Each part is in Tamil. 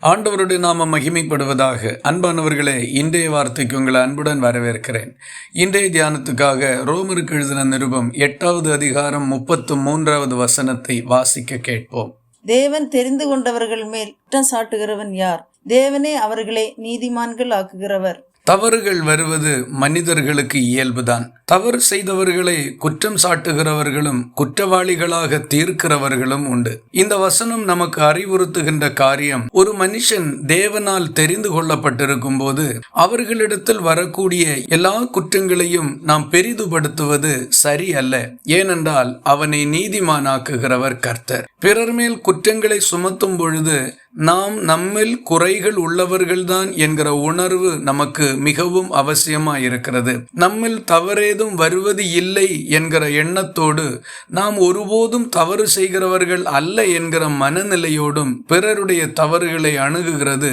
ஆண்டவருடைய நாமம் மகிமைப்படுவதாக. அன்பானவர்களே, இன்றைய வார்த்தைக்கு உங்களை அன்புடன் வரவேற்கிறேன். இன்றைய தியானத்துக்காக ரோமருக்கு எழுதின நிருபம் 8வது அதிகாரம் 33வது வசனத்தை வாசிக்க கேட்போம். தேவன் தெரிந்து கொண்டவர்கள் மேல் குற்றம் சாட்டுகிறவன் யார்? தேவனே அவர்களை நீதிமான்கள் ஆக்குகிறவர். தவறுகள் வருவது மனிதர்களுக்கு இயல்புதான். தவறு செய்தவர்களை குற்றம் சாட்டுகிறவர்களும் குற்றவாளிகளாக தீர்க்கிறவர்களும் உண்டு. இந்த வசனம் நமக்கு அறிவுறுத்துகின்ற காரியம், ஒரு மனுஷன் தேவனால் தெரிந்து கொள்ளப்பட்டிருக்கும் போது அவர்களிடத்தில் வரக்கூடிய எல்லா குற்றங்களையும் நாம் பெரிதுபடுத்துவது சரியல்ல. ஏனென்றால் அவனை நீதிமானாக்குகிறவர் கர்த்தர். பிறர் மேல் குற்றங்களை சுமத்தும் பொழுது நாம் நம்மில் குறைகள் உள்ளவர்கள்தான் என்கிற உணர்வு நமக்கு மிகவும் அவசியமாயிருக்கிறது. நம்மில் தவறேதும் வருவது இல்லை என்கிற எண்ணத்தோடு நாம் ஒருபோதும் தவறு செய்கிறவர்கள் அல்ல என்கிற மனநிலையோடும் பிறருடைய தவறுகளை அணுகுகிறது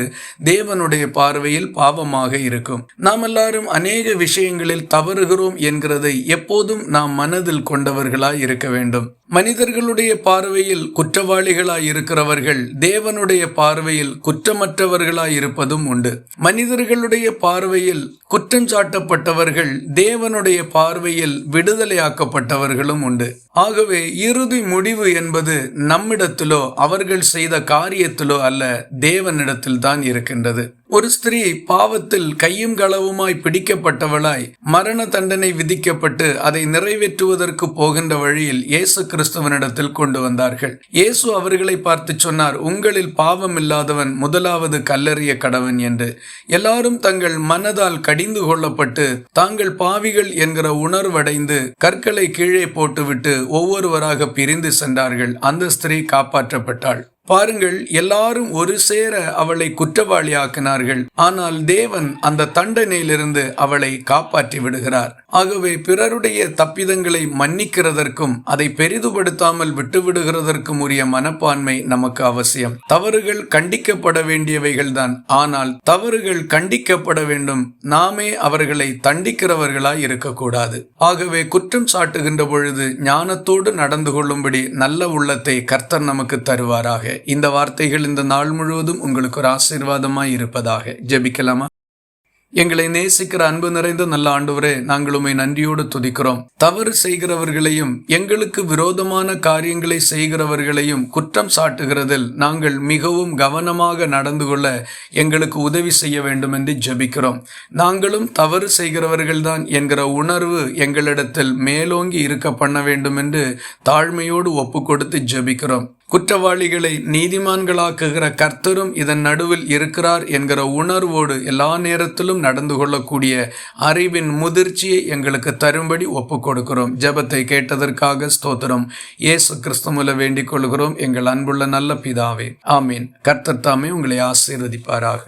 தேவனுடைய பார்வையில் பாவமாக இருக்கும். நாம் எல்லாரும் அநேக விஷயங்களில் தவறுகிறோம் என்கிறதை எப்போதும் நாம் மனதில் கொண்டவர்களாய் இருக்க வேண்டும். மனிதர்களுடைய பார்வையில் குற்றவாளிகளாய் இருக்கிறவர்கள் தேவனுடைய பார்வையில் குற்றமற்றவர்களாய் இருப்பதும் உண்டு. மனிதர்களுடைய பார்வையில் குற்றம் சாட்டப்பட்டவர்கள் தேவனுடைய பார்வையில் விடுதலையாக்கப்பட்டவர்களும் உண்டு. ஆகவே இறுதி முடிவு என்பது நம்மிடத்திலோ அவர்கள் செய்த காரியத்திலோ அல்ல, தேவனிடத்தில் தான் இருக்கின்றது. ஒரு ஸ்திரீ பாவத்தில் கையும் களவுமாய் பிடிக்கப்பட்டவளாய் மரண தண்டனை விதிக்கப்பட்டு அதை நிறைவேற்றுவதற்கு போகின்ற வழியில் இயேசு கிறிஸ்துவனிடத்தில் கொண்டு வந்தார்கள். இயேசு அவர்களை பார்த்து சொன்னார், உங்களில் பாவம் இல்லாதவன் முதலாவது கல்லெறிய கடவன் என்று. எல்லாரும் தங்கள் மனதால் கடிந்து கொள்ளப்பட்டு தாங்கள் பாவிகள் என்கிற உணர்வடைந்து கற்களை கீழே போட்டுவிட்டு ஒவ்வொருவராக பிரிந்து சென்றார்கள். அந்த ஸ்திரீ காப்பாற்றப்பட்டாள். பாருங்கள், எல்லாரும் ஒரு சேர அவளை குற்றவாளியாக்கினார்கள். ஆனால் தேவன் அந்த தண்டனையிலிருந்து அவளை காப்பாற்றி விடுகிறார். ஆகவே பிறருடைய தப்பிதங்களை மன்னிக்கிறதற்கும் அதை பெரிதுபடுத்தாமல் விட்டுவிடுகிறதற்கும் உரிய மனப்பான்மை நமக்கு அவசியம். தவறுகள் கண்டிக்கப்பட வேண்டியவைகள்தான், ஆனால் தவறுகள் கண்டிக்கப்பட வேண்டும். நாமே அவர்களை தண்டிக்கிறவர்களாய் இருக்கக்கூடாது. ஆகவே குற்றம் சாட்டுகின்ற பொழுது ஞானத்தோடு நடந்து கொள்ளும்படி நல்ல உள்ளத்தை கர்த்தர் நமக்கு தருவாராக. இந்த வார்த்தைகள் இந்த நாள் முழுவதும் உங்களுக்கு ஒரு ஆசீர்வாதமாய் இருப்பதாக. ஜெபிக்கலாமா? எங்களை நேசிக்கிற அன்பு நிறைந்த நல்ல ஆண்டவரே, நாங்கள் உம்மை நன்றியோடு துதிக்கிறோம். தவறு செய்கிறவர்களையும் எங்களுக்கு விரோதமான காரியங்களை செய்கிறவர்களையும் குற்றம் சாட்டுகிறதில் நாங்கள் மிகவும் கவனமாக நடந்து கொள்ள எங்களுக்கு உதவி செய்ய வேண்டும் என்று ஜெபிக்கிறோம். நாங்களும் தவறு செய்கிறவர்கள்தான் என்கிற உணர்வு எங்களிடத்தில் மேலோங்கி இருக்க பண்ண வேண்டும் என்று தாழ்மையோடு ஒப்பு கொடுத்து ஜெபிக்கிறோம். குற்றவாளிகளை நீதிமான்களாக்குகிற கர்த்தரும் இதன் நடுவில் இருக்கிறார் என்கிற உணர்வோடு எல்லா நேரத்திலும் நடந்து கொள்ளக்கூடிய அறிவின் முதிர்ச்சியை எங்களுக்கு தரும்படி ஒப்பு கொடுக்கிறோம். ஜெபத்தை கேட்டதற்காக ஸ்தோத்திரம். இயேசு கிறிஸ்துவில வேண்டிக் கொள்கிறோம் எங்கள் அன்புள்ள நல்ல பிதாவே, ஆமீன். கர்த்தர் தாமே உங்களை ஆசீர்வதிப்பாராக.